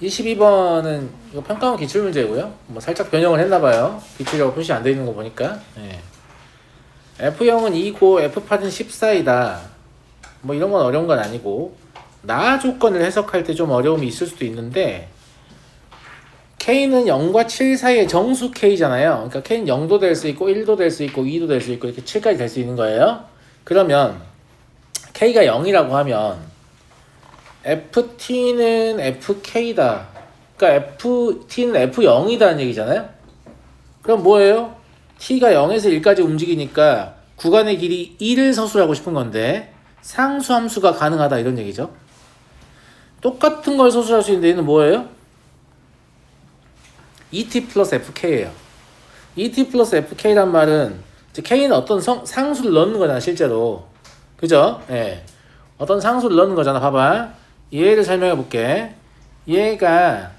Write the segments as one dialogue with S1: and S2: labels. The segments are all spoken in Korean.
S1: 22번은 이거 평가원 기출문제고요. 뭐 살짝 변형을 했나봐요. 기출이라고 표시 안 돼 있는 거 보니까. 예. F0은 2고 F8은 14이다. 뭐 이런 건 어려운 건 아니고 나 조건을 해석할 때 좀 어려움이 있을 수도 있는데 K는 0과 7 사이의 정수 K잖아요. 그러니까 K는 0도 될 수 있고 1도 될 수 있고 2도 될 수 있고 이렇게 7까지 될 수 있는 거예요. 그러면 K가 0이라고 하면 FT는 FK다. 그러니까 FT는 F0이다는 얘기잖아요. 그럼 뭐예요? T가 0에서 1까지 움직이니까 구간의 길이 1을 서술하고 싶은 건데 상수함수가 가능하다 이런 얘기죠. 똑같은 걸 서술할 수 있는데 얘는 뭐예요? ET 플러스 FK예요. ET 플러스 FK란 말은 이제 K는 어떤 상수를 넣는 거잖아 실제로. 그죠? 예. 어떤 상수를 넣는 거잖아. 봐봐. 얘를 설명해 볼게. 얘가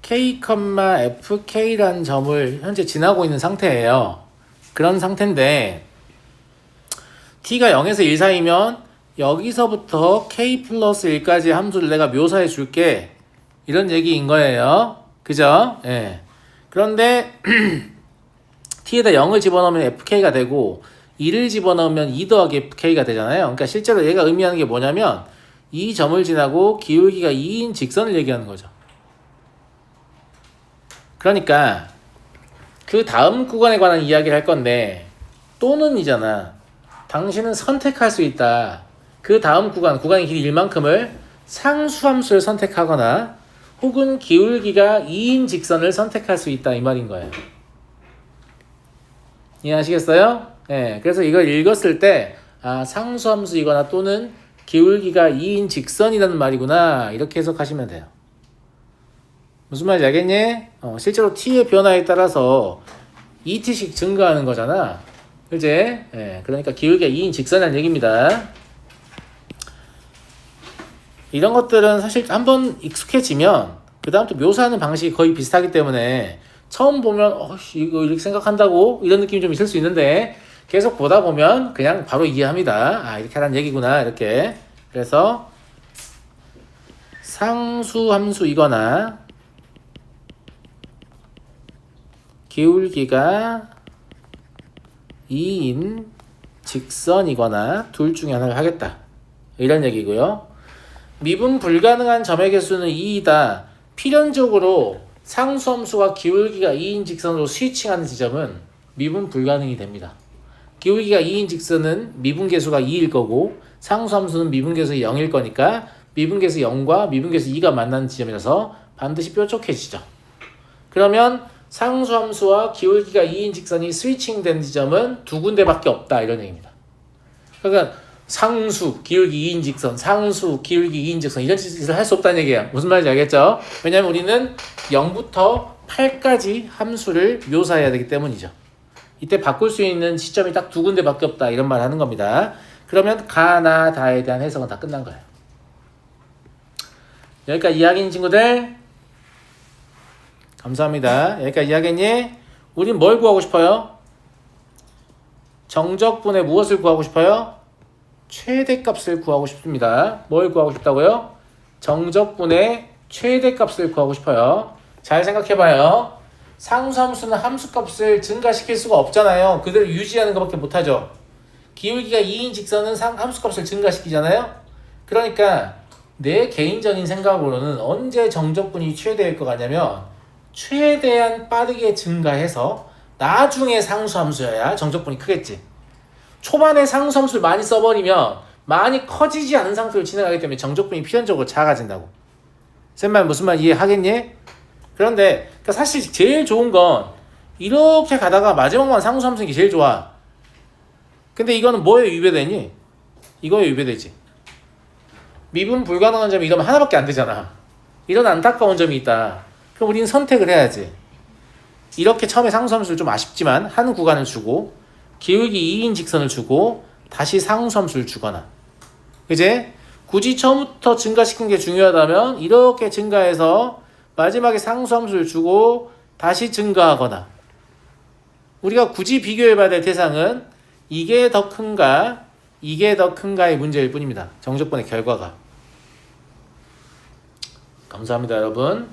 S1: K, FK라는 점을 현재 지나고 있는 상태예요. 그런 상태인데 T가 0에서 1 사이면 여기서부터 K 플러스 1까지 함수를 내가 묘사해 줄게. 이런 얘기인 거예요. 그죠? 예. 그런데 T에다 0을 집어넣으면 FK가 되고 2를 집어넣으면 2 더하기 FK가 되잖아요. 그러니까 실제로 얘가 의미하는 게 뭐냐면 이 점을 지나고 기울기가 2인 직선을 얘기하는 거죠. 그러니까 그 다음 구간에 관한 이야기를 할 건데 또는이잖아. 당신은 선택할 수 있다. 그 다음 구간의 길이 1만큼을 상수함수를 선택하거나 혹은 기울기가 2인 직선을 선택할 수 있다 이 말인 거예요. 이해하시겠어요? 네, 그래서 이걸 읽었을 때 상수함수이거나 또는 기울기가 2인 직선이라는 말이구나 이렇게 해석하시면 돼요. 무슨 말인지 알겠니? 실제로 t의 변화에 따라서 2t씩 증가하는 거잖아. 그치? 예, 그러니까 기울기가 2인 직선이라는 얘기입니다. 이런 것들은 사실 한번 익숙해지면 그 다음 또 묘사하는 방식이 거의 비슷하기 때문에 처음 보면 이거 이렇게 생각한다고? 이런 느낌이 좀 있을 수 있는데 계속 보다 보면 그냥 바로 이해합니다. 이렇게 하라는 얘기구나 이렇게. 그래서 상수함수이거나 기울기가 2인 직선이거나 둘 중에 하나를 하겠다 이런 얘기고요. 미분 불가능한 점의 개수는 2이다. 필연적으로 상수함수와 기울기가 2인 직선으로 스위칭하는 지점은 미분 불가능이 됩니다. 기울기가 2인 직선은 미분계수가 2일 거고 상수함수는 미분계수 0일 거니까 미분계수 0과 미분계수 2가 만나는 지점이라서 반드시 뾰족해지죠. 그러면 상수함수와 기울기가 2인 직선이 스위칭된 지점은 두 군데밖에 없다 이런 얘기입니다. 그러니까 상수, 기울기 2인 직선, 상수, 기울기 2인 직선 이런 짓을 할 수 없다는 얘기예요. 무슨 말인지 알겠죠? 왜냐하면 우리는 0부터 8까지 함수를 묘사해야 되기 때문이죠. 이때 바꿀 수 있는 시점이 딱 두 군데밖에 없다 이런 말 하는 겁니다. 그러면 가나 다에 대한 해석은 다 끝난 거예요. 여기까지 이야기인 친구들 감사합니다. 여기까지 이야기했니? 우린 뭘 구하고 싶어요? 정적분의 무엇을 구하고 싶어요? 최대값을 구하고 싶습니다. 뭘 구하고 싶다고요? 정적분의 최대값을 구하고 싶어요. 잘 생각해봐요. 상수함수는 함수값을 증가시킬 수가 없잖아요. 그대로 유지하는 것밖에 못하죠. 기울기가 2인 직선은 함수값을 증가시키잖아요. 그러니까 내 개인적인 생각으로는 언제 정적분이 최대일 것 같냐면 최대한 빠르게 증가해서 나중에 상수함수여야 정적분이 크겠지. 초반에 상수함수를 많이 써버리면 많이 커지지 않은 상태로 진행하기 때문에 정적분이 필연적으로 작아진다고. 쌤말 무슨 말 이해하겠니? 그런데 그러니까 사실 제일 좋은 건 이렇게 가다가 마지막만 상수함수인 게 제일 좋아. 근데 이거는 뭐에 위배되니? 이거에 위배되지. 미분 불가능한 점이 이러면 하나밖에 안 되잖아. 이런 안타까운 점이 있다. 그럼 우리는 선택을 해야지. 이렇게 처음에 상수함수를 좀 아쉽지만 한 구간을 주고 기울기 2인 직선을 주고 다시 상수함수를 주거나 그제? 굳이 처음부터 증가시킨 게 중요하다면 이렇게 증가해서 마지막에 상수함수를 주고 다시 증가하거나 우리가 굳이 비교해봐야 될 대상은 이게 더 큰가 이게 더 큰가의 문제일 뿐입니다. 정적분의 결과가 감사합니다, 여러분.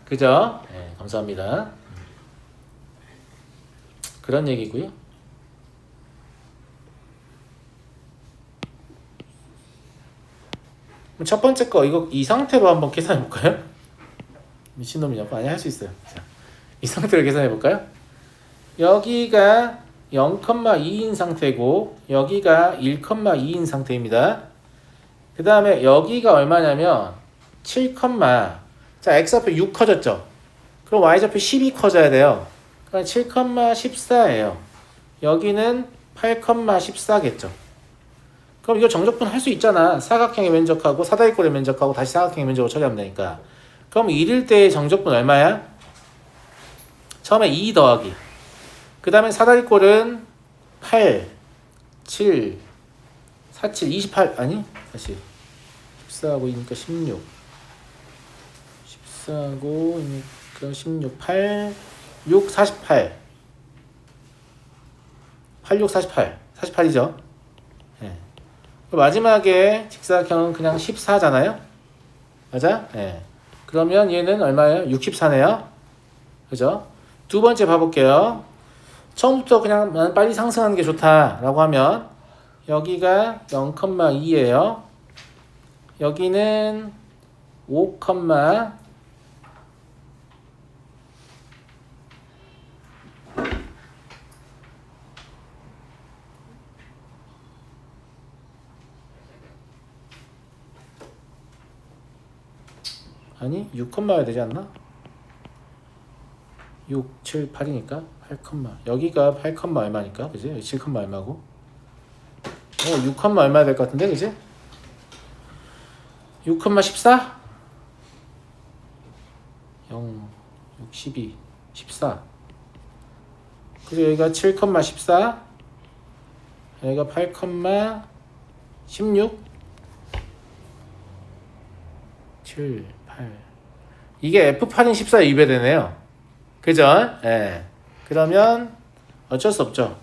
S1: 그죠? 네, 감사합니다. 그런 얘기고요. 첫 번째 거 이거 이 상태로 한번 계산해 볼까요? 미친놈이냐고? 아니 할 수 있어요. 자, 이 상태로 계산해 볼까요? 여기가 0,2인 상태고 여기가 1,2인 상태입니다. 그 다음에 여기가 얼마냐면 7, 자 x좌표 6 커졌죠? 그럼 y좌표 12 커져야 돼요. 그럼 7,14예요. 여기는 8,14겠죠. 그럼 이거 정적분 할 수 있잖아. 사각형의 면적하고 사다리꼴의 면적하고 다시 사각형의 면적으로 처리하면 되니까. 그럼 1일 때의 정적분 얼마야? 처음에 2 더하기. 그 다음에 사다리꼴은 8, 7, 4, 7, 28 아니? 다시 14하고 이니까 16 14하고 이니까 16 8, 6, 48 8, 6, 48 48이죠. 네. 마지막에 직사각형은 그냥 14잖아요. 맞아? 네. 그러면 얘는 얼마예요? 64네요. 그죠? 두 번째 봐볼게요. 처음부터 그냥 나는 빨리 상승하는 게 좋다라고 하면 여기가 0,2예요. 여기는 5, 아니 6,야 되지 않나? 6, 7, 8이니까 8, 여기가 8, 얼마니까 그지? 7, 얼마고 6, 얼마 될 것 같은데 그지? 6, 14? 0, 6, 12, 14 그리고 여기가 7, 14 여기가 8, 16 7, 8 이게 F8인 14에 2배 되네요. 그죠? 예. 그러면 어쩔 수 없죠.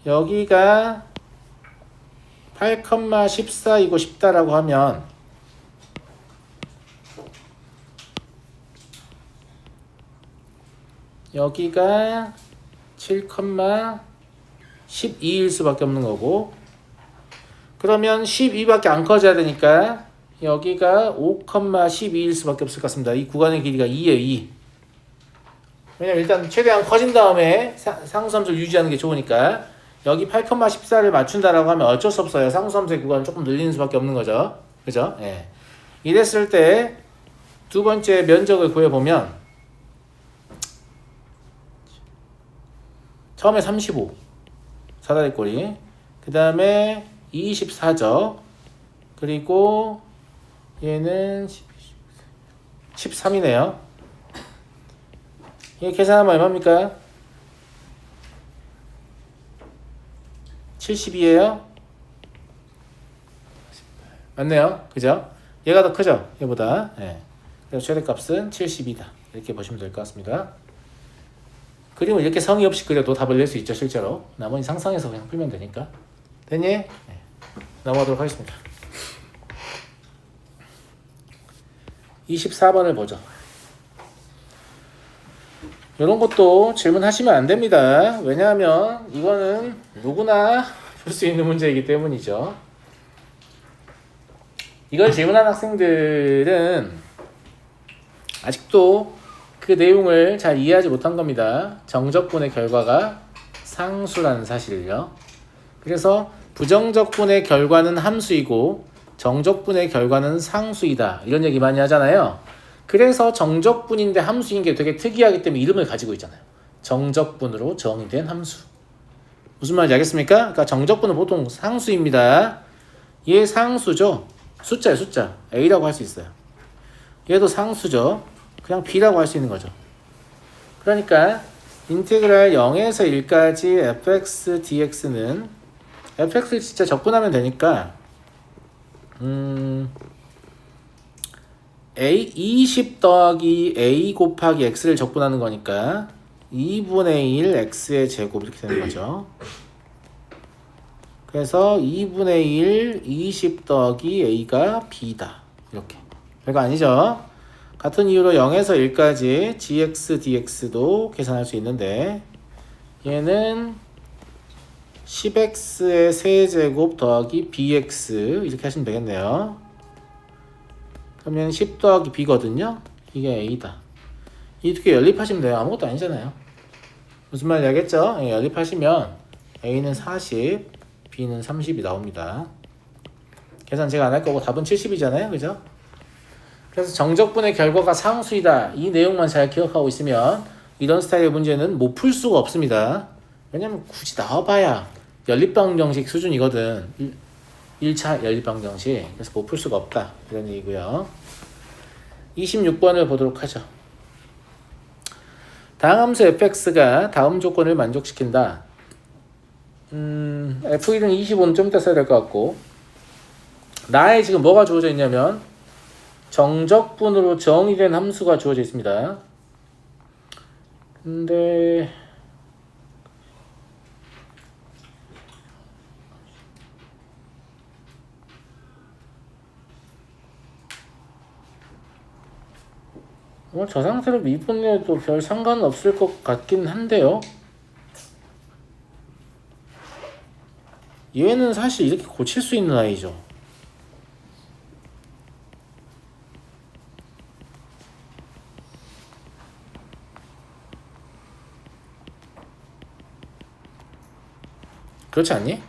S1: 여기가 8,14이고 싶다라고 하면 여기가 7,12일 수밖에 없는 거고 그러면 12밖에 안 커져야 되니까 여기가 5,12일 수밖에 없을 것 같습니다. 이 구간의 길이가 2예요. 2. 왜냐면 일단 최대한 커진 다음에 상수함수를 유지하는 게 좋으니까 여기 8,14를 맞춘다라고 하면 어쩔 수 없어요. 상수함수의 구간을 조금 늘리는 수밖에 없는 거죠. 그죠? 예. 이랬을 때 두 번째 면적을 구해보면 처음에 35 사다리꼴이 그 다음에 24죠. 그리고 얘는 13이네요. 이게 계산하면 얼마입니까? 72예요. 맞네요. 그죠? 얘가 더 크죠? 얘보다. 네. 그래서 최대값은 72다. 이렇게 보시면 될 것 같습니다. 그림을 이렇게 성의 없이 그려도 답을 낼 수 있죠, 실제로. 나머지 상상해서 그냥 풀면 되니까. 됐니? 네. 넘어가도록 하겠습니다. 24번을 보죠. 이런 것도 질문하시면 안 됩니다. 왜냐하면 이거는 누구나 풀 수 있는 문제이기 때문이죠. 이걸 질문한 학생들은 아직도 그 내용을 잘 이해하지 못한 겁니다. 정적분의 결과가 상수라는 사실을요. 그래서 부정적분의 결과는 함수이고 정적분의 결과는 상수이다. 이런 얘기 많이 하잖아요. 그래서 정적분인데 함수인 게 되게 특이하기 때문에 이름을 가지고 있잖아요. 정적분으로 정의된 함수. 무슨 말인지 알겠습니까? 그러니까 정적분은 보통 상수입니다. 얘 상수죠. 숫자예요, 숫자. A라고 할 수 있어요. 얘도 상수죠. 그냥 B라고 할 수 있는 거죠. 그러니까 인테그랄 0에서 1까지 fx dx는 fx를 진짜 적분하면 되니까 a 20 더하기 a 곱하기 x를 적분하는 거니까 2분의 1 x의 제곱 이렇게 되는 거죠. 그래서 2분의 1, 20 더하기 a가 b다. 이렇게. 별거 아니죠? 같은 이유로 0에서 1까지 gx, dx도 계산할 수 있는데 얘는 10x의 세제곱 더하기 bx 이렇게 하시면 되겠네요. 그러면 10 더하기 b거든요. 이게 a다. 이 두 개 연립하시면 돼요. 아무것도 아니잖아요. 무슨 말인지 알겠죠? 예, 연립하시면 a는 40, b는 30이 나옵니다. 계산 제가 안 할 거고 답은 70이잖아요. 그죠? 그래서 정적분의 결과가 상수이다. 이 내용만 잘 기억하고 있으면 이런 스타일의 문제는 못 풀 수가 없습니다. 왜냐면 굳이 나와봐야 연립방정식 수준이거든. 1차 연립방정식. 그래서 못 풀 수가 없다. 이런 얘기고요. 26번을 보도록 하죠. 다음 함수 fx가 다음 조건을 만족시킨다. f1은 25는 좀 이따 써야 될 것 같고 나에 지금 뭐가 주어져 있냐면 정적분으로 정의된 함수가 주어져 있습니다. 근데 저 상태로 미분해도 별 상관은 없을 것 같긴 한데요. 얘는 사실 이렇게 고칠 수 있는 아이죠. 그렇지 않니?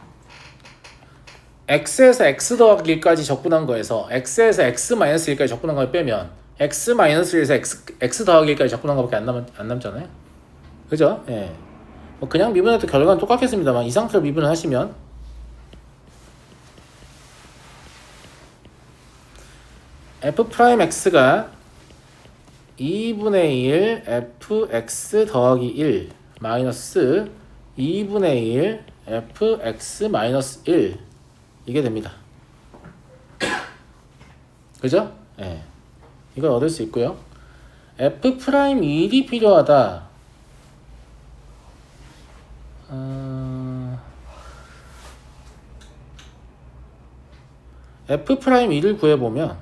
S1: x에서 x 더하기 1까지 적분한 거에서 x에서 x 마이너스 1까지 적분한 걸 빼면 x 마이너스 1에서 x 더하기 1까지 적분한 거밖에 안 남잖아요. 그죠? 예. 뭐 그냥 미분해도 결과는 똑같겠습니다만 이 상태로 미분을 하시면 f'x가 2분의 1 fx 더하기 1 마이너스 2분의 1 fx 마이너스 1 이게 됩니다. 그죠? 예. 이걸 얻을 수 있고요. f'1이 필요하다. f'1을 구해보면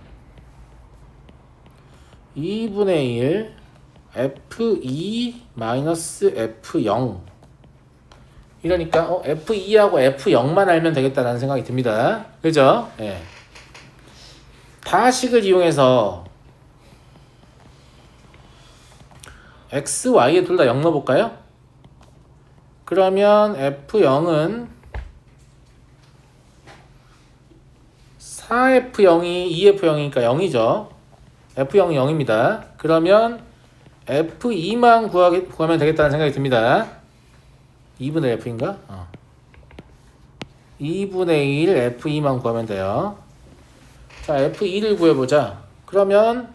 S1: 2분의 1 f2 마이너스 f0 이러니까 f2하고 f0만 알면 되겠다라는 생각이 듭니다. 그죠? 예. 다식을 이용해서 x, y에 둘 다 0 넣어볼까요? 그러면 f0은 4f0이 2f0이니까 0이죠. f0이 0입니다. 그러면 f2만 구하면 되겠다는 생각이 듭니다. 2분의 f인가? 2분의 1 f2만 구하면 돼요. 자, f2를 구해보자. 그러면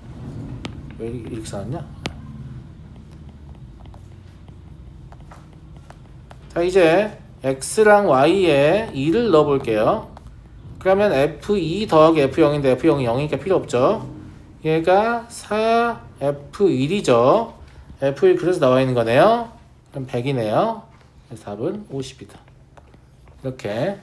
S1: 왜 이렇게 써놨냐? 자, 이제 x랑 y에 2를 넣어볼게요. 그러면 f2 더하기 f0인데 f0이 0이니까 필요 없죠. 얘가 4f1이죠. f1 그래서 나와 있는 거네요. 그럼 100이네요. 그래서 답은 50이다. 이렇게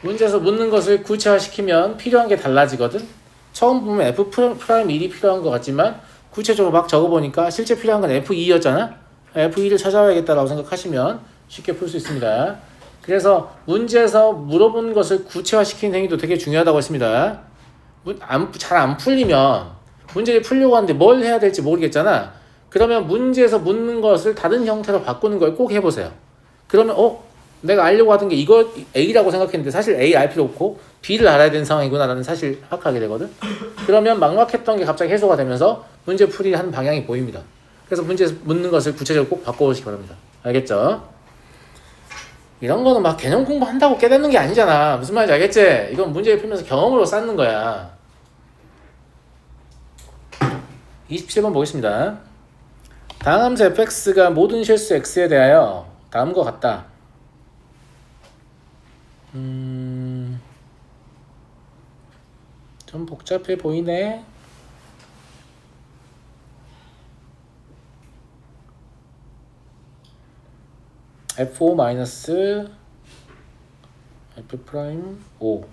S1: 문제에서 묻는 것을 구체화시키면 필요한 게 달라지거든. 처음 보면 f'1이 필요한 것 같지만 구체적으로 막 적어보니까 실제 필요한 건 f2였잖아. f2를 찾아와야겠다라고 생각하시면 쉽게 풀 수 있습니다. 그래서 문제에서 물어본 것을 구체화시키는 행위도 되게 중요하다고 했습니다. 잘 안 풀리면 문제를 풀려고 하는데 뭘 해야 될지 모르겠잖아. 그러면 문제에서 묻는 것을 다른 형태로 바꾸는 걸 꼭 해보세요. 그러면 내가 알려고 하던 게 이거 A라고 생각했는데 사실 A 알 필요 없고 B를 알아야 되는 상황이구나 라는 사실 파악하게 되거든. 그러면 막막했던 게 갑자기 해소가 되면서 문제 풀이하는 방향이 보입니다. 그래서 문제에서 묻는 것을 구체적으로 꼭 바꿔보시기 바랍니다. 알겠죠? 이런 거는 막 개념 공부한다고 깨닫는 게 아니잖아. 무슨 말인지 알겠지? 이건 문제를 풀면서 경험으로 쌓는 거야. 27번 보겠습니다. 다음 함수 fx가 모든 실수 x에 대하여 다음과 같다. 좀 복잡해 보이네. f5 마이너스 f 프라임 5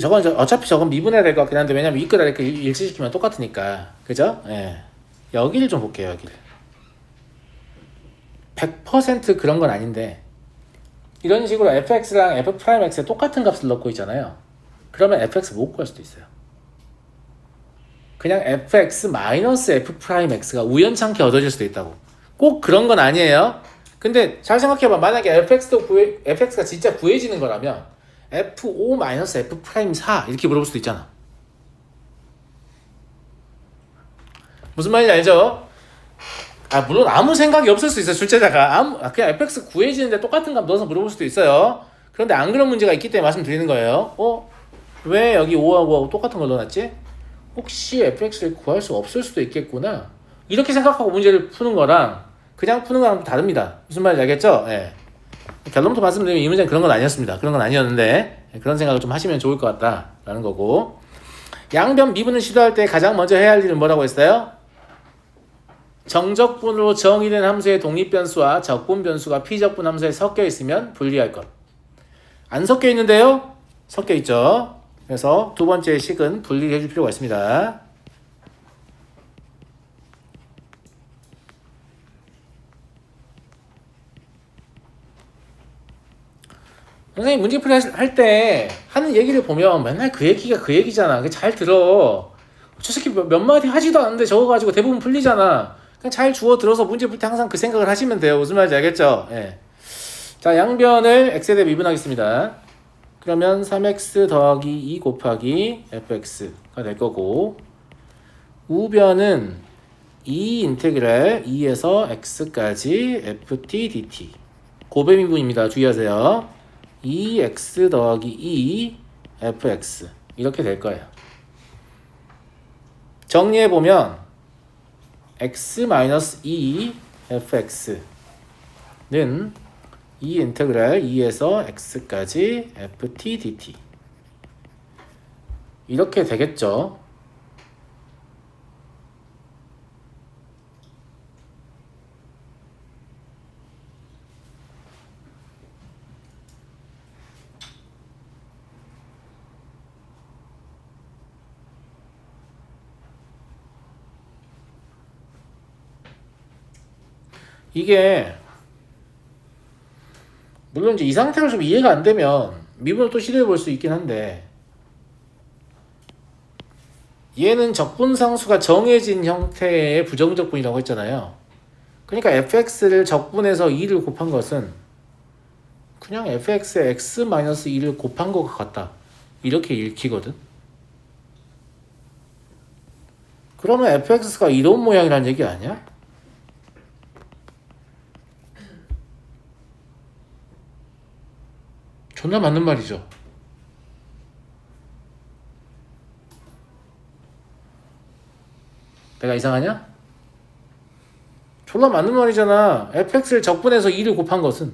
S1: 저건 어차피 저건 미분해야 될 것 같긴 한데 왜냐면 위끝 아래끝 일치시키면 똑같으니까 그죠? 예. 여기를 좀 볼게요. 여기를 100% 그런 건 아닌데 이런 식으로 fx랑 f'x에 똑같은 값을 넣고 있잖아요. 그러면 fx 못 구할 수도 있어요. 그냥 fx 마이너스 f'x가 우연찮게 얻어질 수도 있다고. 꼭 그런 건 아니에요. 근데 잘 생각해봐. 만약에 fx가 진짜 구해지는 거라면 f5 마이너스 f'4 이렇게 물어볼 수도 있잖아. 무슨 말인지 알죠? 물론 아무 생각이 없을 수 있어요. 출제자가 그냥 fx 구해지는데 똑같은 값 넣어서 물어볼 수도 있어요. 그런데 안 그런 문제가 있기 때문에 말씀드리는 거예요. 왜 여기 5하고 똑같은 걸 넣어놨지? 혹시 fx를 구할 수 없을 수도 있겠구나 이렇게 생각하고 문제를 푸는 거랑 그냥 푸는 거랑 다릅니다. 무슨 말인지 알겠죠? 예. 결론부터 말씀드리면 이 문제는 그런 건 아니었습니다. 그런 건 아니었는데 그런 생각을 좀 하시면 좋을 것 같다라는 거고, 양변 미분을 시도할 때 가장 먼저 해야 할 일은 뭐라고 했어요? 정적분으로 정의된 함수의 독립변수와 적분변수가 피적분 함수에 섞여 있으면 분리할 것. 안 섞여 있는데요? 섞여 있죠. 그래서 두 번째 식은 분리해 줄 필요가 있습니다. 선생님 문제풀이 할 때 하는 얘기를 보면 맨날 그 얘기가 그 얘기잖아. 잘 들어. 저 새끼 몇 마디 하지도 않는데 저거 가지고 대부분 풀리잖아. 그냥 잘 주워 들어서 문제 풀 때 항상 그 생각을 하시면 돼요. 무슨 말인지 알겠죠? 예. 자, 양변을 x에 대해 미분하겠습니다. 그러면 3x 더하기 2 곱하기 fx가 될 거고, 우변은 2 인테그랄 2에서 x까지 ft dt 고배 미분입니다. 주의하세요. 2x 더하기 2 fx 이렇게 될 거예요. 정리해보면 x-2 fx는 2 인테그랄 2에서 x까지 ft dt 이렇게 되겠죠. 이게 물론 이제 이 상태로 좀 이해가 안 되면 미분을 또 시도해 볼 수 있긴 한데, 얘는 적분상수가 정해진 형태의 부정적분이라고 했잖아요. 그러니까 fx를 적분해서 2를 곱한 것은 그냥 fx에 x-2를 곱한 것 같다 이렇게 읽히거든. 그러면 fx가 이런 모양이라는 얘기 아니야? 존나 맞는 말이죠. 내가 이상하냐? 존나 맞는 말이잖아. fx를 적분해서 2를 곱한 것은,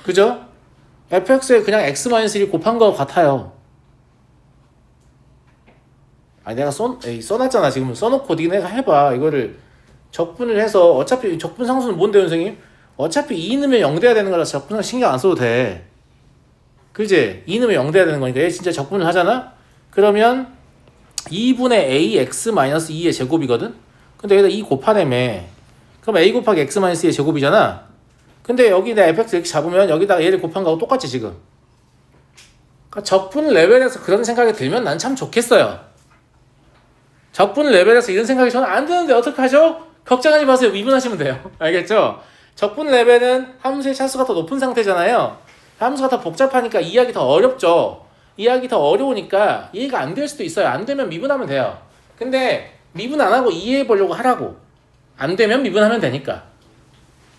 S1: 그죠? fx에 그냥 x-1을 곱한 것 같아요. 내가 써놨잖아. 지금 써놓고 니네가 해봐. 이거를 적분을 해서, 어차피 적분 상수는 뭔데 선생님? 어차피 2 넣으면 0 돼야 되는 거라서 적분상 신경 안 써도 돼. 그지? 2 넣으면 0 돼야 되는 거니까 얘 진짜 적분을 하잖아? 그러면 2분의 ax-2의 제곱이거든? 근데 여기다 2 곱하라며. 그럼 a 곱하기 x-2의 제곱이잖아? 근데 여기 내 fx 이렇게 잡으면 여기다가 얘를 곱한 거하고 똑같지 지금? 그러니까 적분 레벨에서 그런 생각이 들면 난 참 좋겠어요. 적분 레벨에서 이런 생각이 저는 안 드는데 어떡하죠? 걱정하지 마세요. 미분하시면 돼요. 알겠죠? 적분 레벨은 함수의 차수가 더 높은 상태잖아요. 함수가 더 복잡하니까 이해하기 더 어렵죠. 이해하기 더 어려우니까 이해가 안 될 수도 있어요. 안 되면 미분하면 돼요. 근데 미분 안 하고 이해해 보려고 하라고. 안 되면 미분하면 되니까.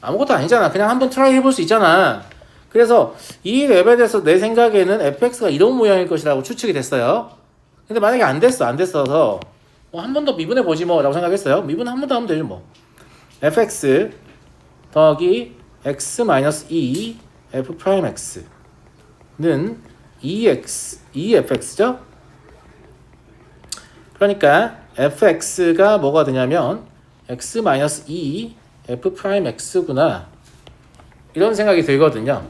S1: 아무것도 아니잖아. 그냥 한번 트라이 해볼 수 있잖아. 그래서 이 레벨에서 내 생각에는 fx가 이런 모양일 것이라고 추측이 됐어요. 근데 만약에 안 됐어서 한 번 더 미분해 보지 뭐 라고 생각했어요. 미분 한 번 더 하면 되죠 뭐. fx 더하기 x-2 f'x는 2fx죠? 그러니까 fx가 뭐가 되냐면 x-2 f'x구나 이런 생각이 들거든요.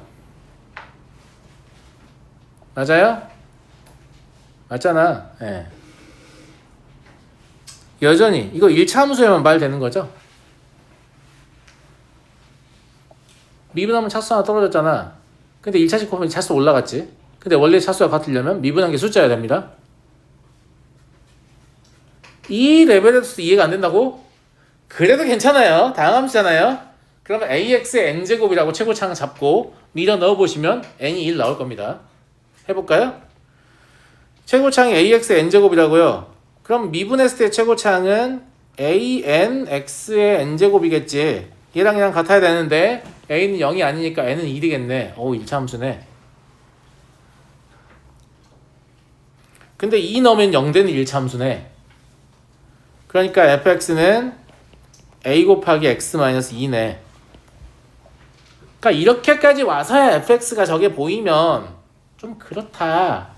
S1: 맞아요? 맞잖아. 예. 여전히 이거 1차 함수에만 말되는 거죠. 미분하면 차수 하나 떨어졌잖아. 근데 1차식 곱하면 차수 올라갔지. 근데 원래 차수가 같으려면 미분한 게 숫자여야 됩니다. 이 레벨에서 이해가 안 된다고? 그래도 괜찮아요. 다항함수잖아요. 그러면 ax의 n제곱이라고 최고차항 잡고 밀어 넣어보시면 n이 1 나올 겁니다. 해볼까요? 최고차항이 ax의 n제곱이라고요. 그럼 미분했을 때 최고차항은 anx의 n제곱이겠지. 얘랑 얘랑 같아야 되는데 a는 0이 아니니까 n은 1이겠네. 오, 1차 함수네. 근데 2 넣으면 0 되는 1차 함수네. 그러니까 fx는 a 곱하기 x-2네. 그러니까 이렇게까지 와서야 fx가 저게 보이면 좀 그렇다.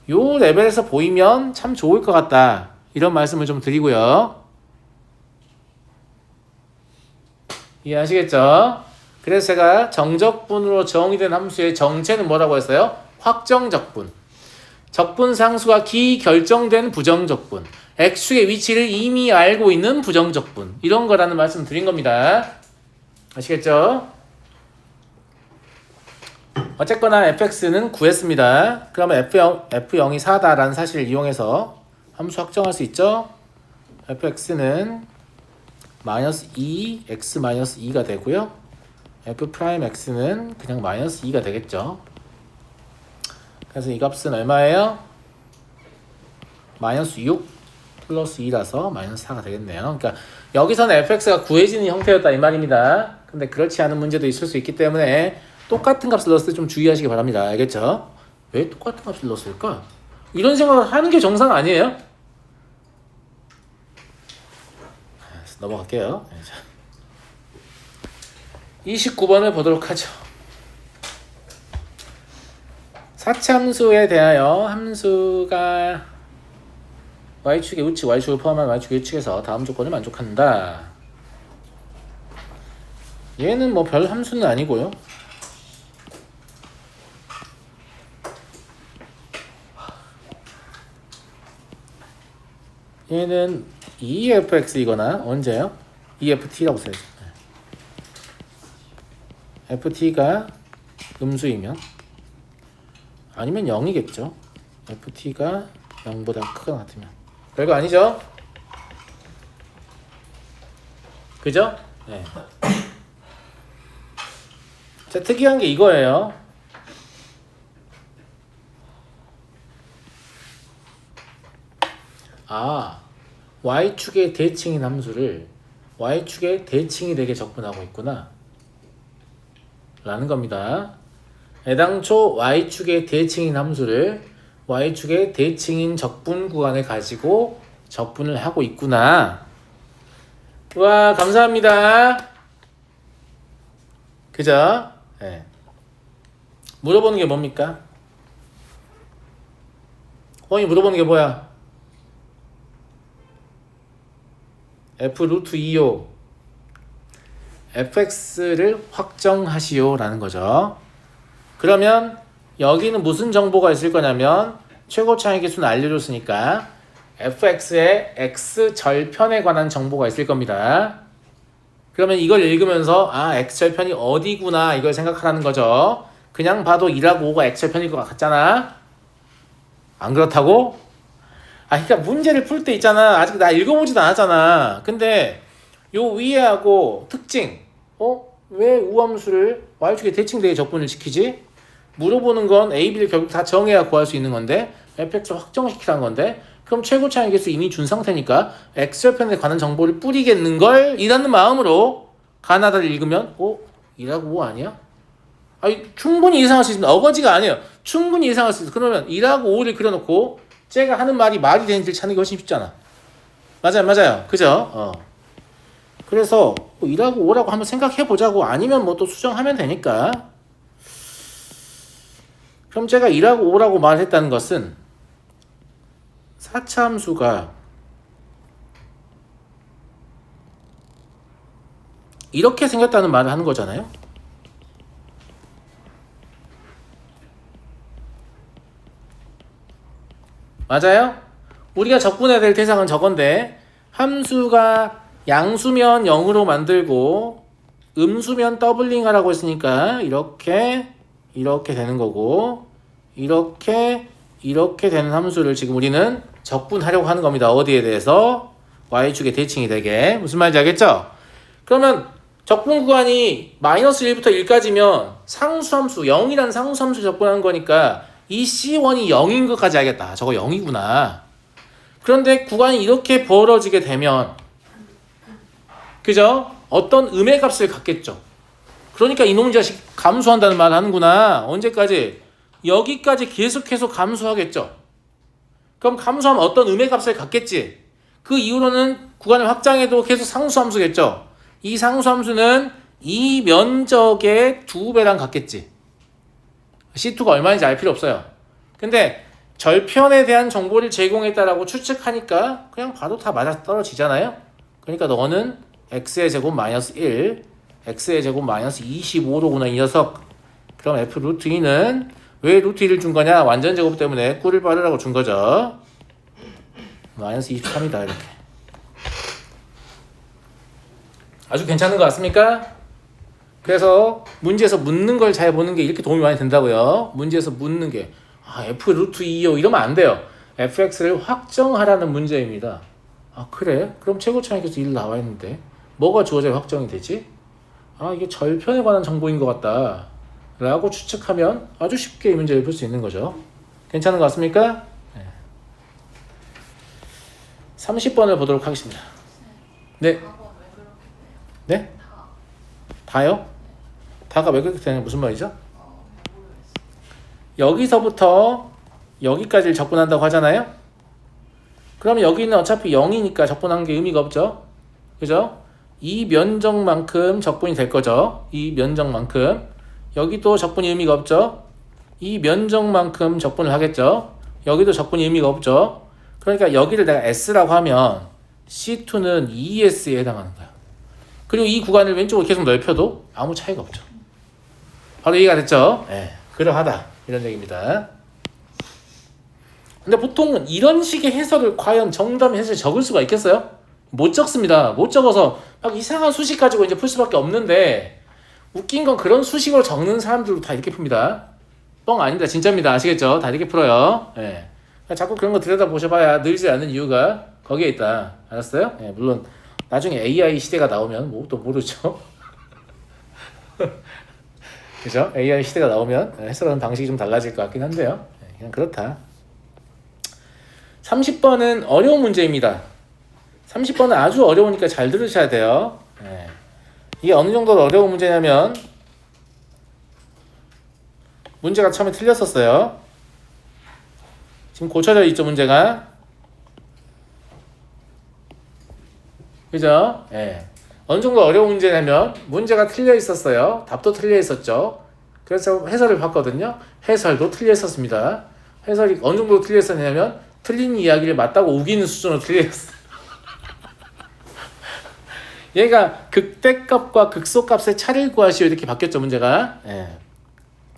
S1: 요 레벨에서 보이면 참 좋을 것 같다. 이런 말씀을 좀 드리고요. 이해하시겠죠? 그래서 제가 정적분으로 정의된 함수의 정체는 뭐라고 했어요? 확정적분. 적분상수가 기결정된 부정적분. x축의 위치를 이미 알고 있는 부정적분. 이런 거라는 말씀 드린 겁니다. 아시겠죠? 어쨌거나 fx는 구했습니다. 그러면 f0이 4다라는 사실을 이용해서 함수 확정할 수 있죠? fx는 -2 x-2가 되고요. f'x는 그냥 -2가 되겠죠. 그래서 이 값은 얼마예요? -6 플러스 2라서 -4가 되겠네요. 그러니까 여기서는 fx가 구해지는 형태였다 이 말입니다. 근데 그렇지 않은 문제도 있을 수 있기 때문에 똑같은 값을 넣었을 때 좀 주의하시기 바랍니다. 알겠죠? 왜 똑같은 값을 넣었을까? 이런 생각을 하는 게 정상 아니에요? 넘어갈게요. 29번을 보도록 하죠. 사차함수에 대하여 함수가 y축의 우측, y축을 포함한 y축의 우측에서 다음 조건을 만족한다. 얘는 뭐 별 함수는 아니고요. 얘는 EFX이거나 언제요? EFT라고 써야죠. FT가 음수이면 아니면 0이겠죠. FT가 0보다 크거나 같으면 별거 아니죠? 그죠? 네. 자, 특이한 게 이거예요. y축의 대칭인 함수를 y축의 대칭이 되게 적분하고 있구나 라는 겁니다. 애당초 y축의 대칭인 함수를 y축의 대칭인 적분 구간을 가지고 적분을 하고 있구나. 와, 감사합니다. 그죠? 네. 물어보는 게 뭡니까? 호영이 물어보는 게 뭐야? f√2요. fx를 확정하시오 라는 거죠. 그러면 여기는 무슨 정보가 있을 거냐면 최고차항의 개수는 알려줬으니까 fx의 x절편에 관한 정보가 있을 겁니다. 그러면 이걸 읽으면서 x절편이 어디구나 이걸 생각하라는 거죠. 그냥 봐도 2하고 5가 x절편일 것 같잖아. 안 그렇다고? 그러니까 문제를 풀 때 있잖아. 아직 나 읽어보지도 않았잖아. 근데 요 위에 하고 특징. 왜 우함수를 y축의 대칭되게 적분을 시키지? 물어보는 건 a, b를 결국 다 정해야 구할 수 있는 건데 fx를 확정시키라는 건데 그럼 최고차항의 개수 이미 준 상태니까 x절편에 관한 정보를 뿌리겠는걸 이라는 마음으로 가나다를 읽으면 2하고 5 아니야? 충분히 예상할 수 있습니다. 어거지가 아니에요. 충분히 예상할 수 있어. 그러면 1하고 5를 그려놓고 쟤가 하는 말이 되는지를 찾는 게 훨씬 쉽잖아. 맞아요. 그죠? 그래서 1하고 5라고 한번 생각해보자고. 아니면 뭐 또 수정하면 되니까. 그럼 제가 1하고 5라고 말했다는 것은 4차 함수가 이렇게 생겼다는 말을 하는 거잖아요. 맞아요? 우리가 적분해야 될 대상은 저건데 함수가 양수면 0으로 만들고 음수면 더블링 하라고 했으니까 이렇게 되는 거고 이렇게 되는 함수를 지금 우리는 적분하려고 하는 겁니다. 어디에 대해서? y축의 대칭이 되게. 무슨 말인지 알겠죠? 그러면 적분 구간이 마이너스 1부터 1까지면 상수함수 0이란 상수함수 적분하는 거니까 이 C1이 0인 것까지 알겠다. 저거 0이구나. 그런데 구간이 이렇게 벌어지게 되면 그죠? 어떤 음의 값을 갖겠죠. 그러니까 이놈 자식 감소한다는 말을 하는구나. 언제까지? 여기까지 계속해서 감소하겠죠. 그럼 감소하면 어떤 음의 값을 갖겠지. 그 이후로는 구간을 확장해도 계속 상수함수겠죠. 이 상수함수는 이 면적의 2배랑 같겠지. C2가 얼마인지 알 필요 없어요. 근데 절편에 대한 정보를 제공했다라고 추측하니까 그냥 봐도 다 맞아떨어지잖아요. 그러니까 너는 x의 제곱 마이너스 1, x의 제곱 마이너스 25로구나 이 녀석. 그럼 f 루트 2는 왜 루트 2를 준 거냐? 완전 제곱 때문에 꿀을 빠르라고 준 거죠. 마이너스 23이다 이렇게. 아주 괜찮은 것 같습니까? 그래서 문제에서 묻는 걸 잘 보는 게 이렇게 도움이 많이 된다고요. 문제에서 묻는 게 f 루트 2요 이러면 안 돼요. fx를 확정하라는 문제입니다. 아 그래? 그럼 최고차익에서 1 나와 있는데 뭐가 주어져야 확정이 되지? 아 이게 절편에 관한 정보인 것 같다 라고 추측하면 아주 쉽게 이 문제를 풀 수 있는 거죠. 괜찮은 것 같습니까? 네. 30번을 보도록 하겠습니다. 네. 네? 다요? 다가 왜 그렇게 되냐 무슨 말이죠? 여기서부터 여기까지를 적분한다고 하잖아요? 그러면 여기는 어차피 0이니까 적분한 게 의미가 없죠? 그죠? 이 면적만큼 적분이 될 거죠? 이 면적만큼. 여기도 적분이 의미가 없죠? 이 면적만큼 적분을 하겠죠? 여기도 적분이 의미가 없죠? 그러니까 여기를 내가 S라고 하면 C2는 ES에 해당하는 거야. 그리고 이 구간을 왼쪽으로 계속 넓혀도 아무 차이가 없죠. 바로 이해가 됐죠? 네, 그러하다. 이런 얘기입니다. 근데 보통은 이런 식의 해설을 과연 정답 해설에 적을 수가 있겠어요? 못 적습니다. 못 적어서 막 이상한 수식 가지고 이제 풀 수밖에 없는데 웃긴 건 그런 수식으로 적는 사람들도 다 이렇게 풉니다. 뻥 아닙니다. 진짜입니다. 아시겠죠? 다 이렇게 풀어요. 네. 자꾸 그런 거 들여다보셔봐야 늘지 않는 이유가 거기에 있다. 알았어요? 네, 물론 나중에 AI 시대가 나오면 뭐 또 모르죠. 그죠? AI 시대가 나오면 해설하는 방식이 좀 달라질 것 같긴 한데요. 네, 그냥 그렇다. 30번은 어려운 문제입니다. 30번은 아주 어려우니까 잘 들으셔야 돼요. 네. 이게 어느 정도로 어려운 문제냐면 문제가 처음에 틀렸었어요. 지금 고쳐져 있죠 문제가. 그죠? 네. 어느 정도 어려운 문제냐면 문제가 틀려 있었어요. 답도 틀려 있었죠. 그래서 해설을 봤거든요. 해설도 틀려 있었습니다. 해설이 어느 정도 틀려 있었냐면 틀린 이야기를 맞다고 우기는 수준으로 틀려 있었어요. 얘가 극대값과 극소값의 차를 구하시오 이렇게 바뀌었죠 문제가. 예.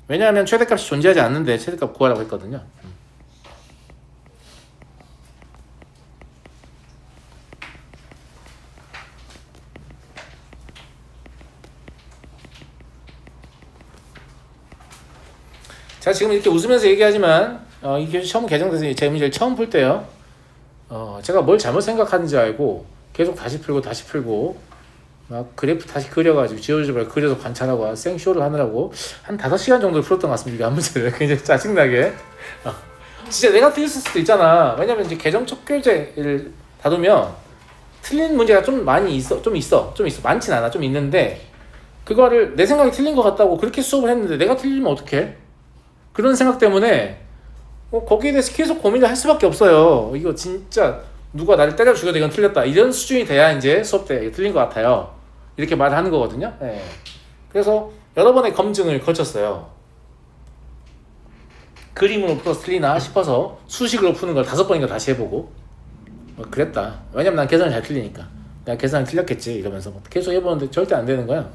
S1: 왜냐하면 최대값이 존재하지 않는데 최대값 구하라고 했거든요. 자 지금 이렇게 웃으면서 얘기하지만 이게 처음 개정돼서 제 문제를 처음 풀 때요. 제가 뭘 잘못 생각하는지 알고 계속 다시 풀고 막 그래프 다시 그려가지고 지워지고 그려서 관찰하고 생쇼를 하느라고 한 5시간 정도 풀었던 것 같습니다. 한 문제를 굉장히 짜증나게. 진짜 내가 틀렸을 수도 있잖아. 왜냐면 이제 개정 척결제를 다루면 틀린 문제가 좀 많이 있어. 많진 않아. 좀 있는데 그거를 내 생각이 틀린 것 같다고 그렇게 수업을 했는데 내가 틀리면 어떡해? 그런 생각 때문에 거기에 대해서 계속 고민을 할 수밖에 없어요. 이거 진짜 누가 나를 때려 죽여도 이건 틀렸다. 이런 수준이 돼야 이제 수업 때 틀린 것 같아요. 이렇게 말을 하는 거거든요. 그래서 여러 번의 검증을 거쳤어요. 그림으로 풀어서 틀리나 싶어서 수식으로 푸는 걸 5번인가 다시 해보고 그랬다. 왜냐면 난 계산이 잘 틀리니까. 내가 계산이 틀렸겠지 이러면서 계속 해보는데 절대 안 되는 거야.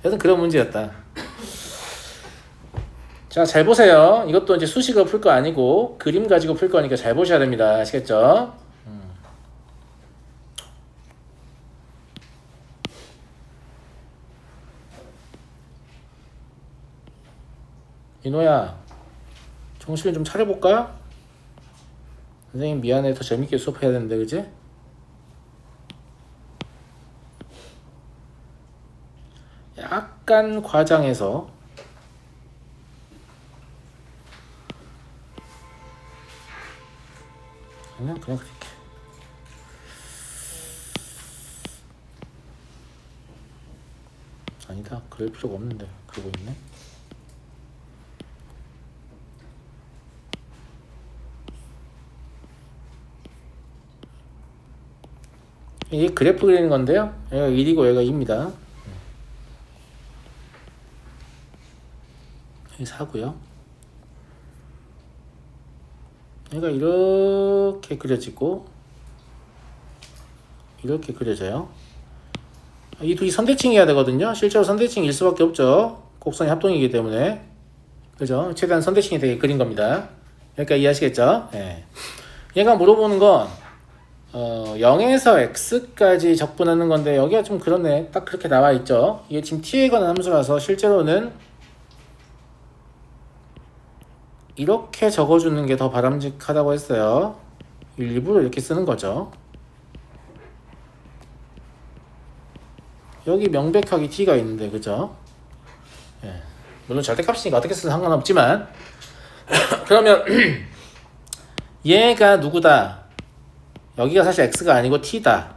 S1: 여튼 그런 문제였다. 자, 잘 보세요. 이것도 이제 수식으로 풀 거 아니고 그림 가지고 풀 거니까 잘 보셔야 됩니다. 아시겠죠? 민호야, 정신 좀 차려볼까? 선생님 미안해. 더 재밌게 수업해야 되는데, 그지? 약간 과장해서 그냥 그렇게 아니다. 그럴 필요가 없는데 그러고 있네. 이게 그래프 그리는 건데요. 얘가 1이고 얘가 2입니다. 여기 4고요. 얘가 이렇게 그려지고 이렇게 그려져요. 이 둘이 선대칭이어야 되거든요. 실제로 선대칭일 수밖에 없죠. 곡선이 합동이기 때문에. 그죠? 최대한 선대칭이 되게 그린 겁니다. 그러니까 이해하시겠죠? 예. 얘가 물어보는 건 0에서 x까지 적분하는 건데 여기가 좀 그렇네. 딱 그렇게 나와 있죠. 이게 지금 t에 관한 함수라서 실제로는 이렇게 적어주는 게 더 바람직하다고 했어요. 일부러 이렇게 쓰는 거죠. 여기 명백하게 t가 있는데, 그죠? 예. 물론 절대값이니까 어떻게 쓰든 상관없지만 그러면 얘가 누구다? 여기가 사실 x가 아니고 t다.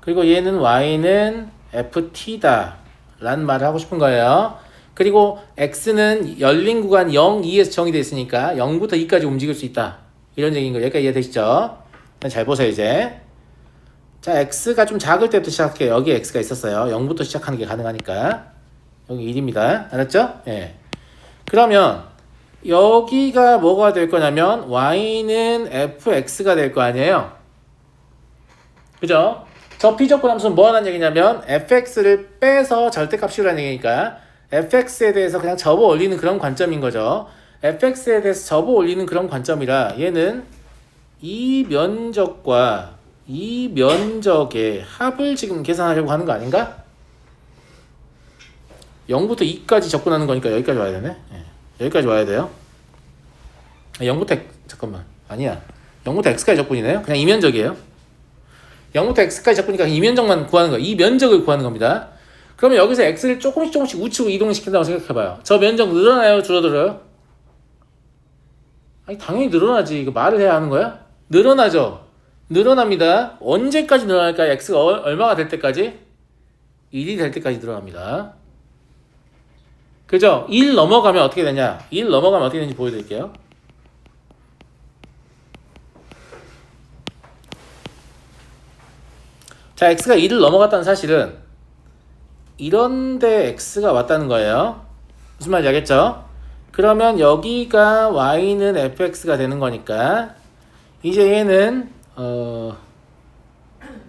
S1: 그리고 얘는 y는 ft다 라는 말을 하고 싶은 거예요. 그리고 x는 열린 구간 0, 2에서 정의되어 있으니까 0부터 2까지 움직일 수 있다. 이런 얘기인 거예요. 여기까지 이해되시죠? 잘 보세요 이제. 자, x가 좀 작을 때부터 시작할게요. 여기에 x가 있었어요. 0부터 시작하는 게 가능하니까. 여기 1입니다. 알았죠? 예. 그러면 여기가 뭐가 될 거냐면 y는 fx가 될 거 아니에요. 그죠? 저 피적분 함수는 뭐 하는 얘기냐면 fx를 빼서 절대값이라는 얘기니까 fx에 대해서 그냥 접어 올리는 그런 관점인 거죠. fx에 대해서 접어 올리는 그런 관점이라 얘는 이 면적과 이 면적의 합을 지금 계산하려고 하는 거 아닌가? 0부터 2까지 접근하는 거니까 여기까지 와야 되네. 예. 여기까지 와야 돼요. 0부터 잠깐만. 아니야. 0부터 x까지 접근이네요. 그냥 이 면적이에요. 0부터 x까지 접근이니까 이 면적만 구하는 거예요. 이 면적을 구하는 겁니다. 그러면 여기서 x를 조금씩 우측으로 이동시킨다고 생각해봐요. 저 면적 늘어나요? 줄어들어요? 아니 당연히 늘어나지. 이거 말을 해야 하는 거야? 늘어나죠? 늘어납니다. 언제까지 늘어날까요? x가 얼마가 될 때까지? 1이 될 때까지 늘어납니다. 그죠? 1 넘어가면 어떻게 되냐? 1 넘어가면 어떻게 되는지 보여드릴게요. 자, x가 1을 넘어갔다는 사실은 이런데 x가 왔다는 거예요. 무슨 말인지 알겠죠? 그러면 여기가 y는 fx가 되는 거니까 이제 얘는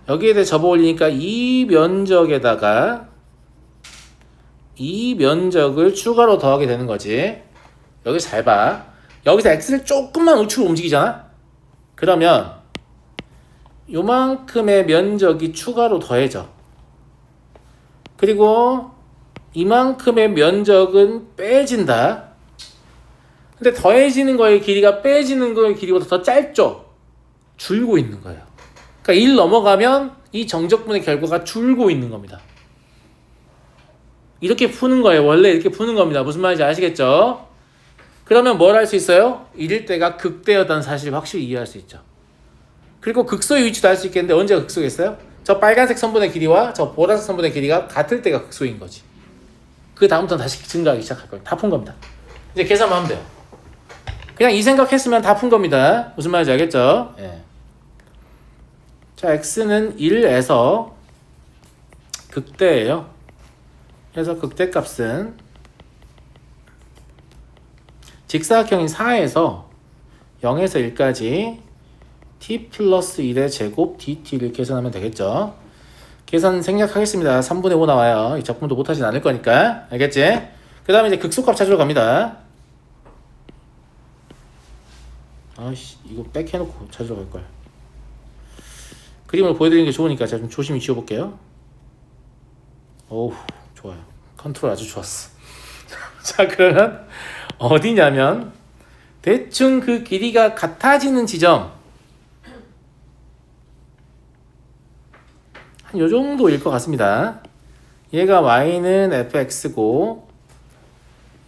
S1: 여기에 대해 접어 올리니까 이 면적에다가 이 면적을 추가로 더하게 되는 거지. 여기서 잘 봐. 여기서 x를 조금만 우측으로 움직이잖아? 그러면 요만큼의 면적이 추가로 더해져. 그리고 이만큼의 면적은 빼진다. 근데 더해지는 거의 길이가 빼지는 거의 길이보다 더 짧죠? 줄고 있는 거예요. 그러니까 1 넘어가면 이 정적분의 결과가 줄고 있는 겁니다. 이렇게 푸는 거예요. 원래 이렇게 푸는 겁니다. 무슨 말인지 아시겠죠? 그러면 뭘 할 수 있어요? 1일 때가 극대였다는 사실을 확실히 이해할 수 있죠. 그리고 극소의 위치도 알 수 있겠는데 언제가 극소겠어요? 저 빨간색 선분의 길이와 저 보라색 선분의 길이가 같을 때가 극소인 거지. 그 다음부터는 다시 증가하기 시작할 거예요. 다 푼 겁니다. 이제 계산만 하면 돼요. 그냥 이 생각했으면 다 푼 겁니다. 무슨 말인지 알겠죠? 예. 자, x는 1에서 극대예요. 그래서 극대값은 직사각형인 4에서 0에서 1까지 t 플러스 1의 제곱 dt를 계산하면 되겠죠. 계산 생략하겠습니다. 3분의 5 나와요. 이 적분도 못하진 않을 거니까. 알겠지? 그 다음에 이제 극소값 찾으러 갑니다. 아이씨, 이거 백 해놓고 찾으러 갈걸. 그림을 보여드리는 게 좋으니까 제가 좀 조심히 지워볼게요. 오우, 좋아요. 컨트롤 아주 좋았어. 자, 그러면 어디냐면 대충 그 길이가 같아지는 지점 한 요정도일 것 같습니다. 얘가 y는 fx고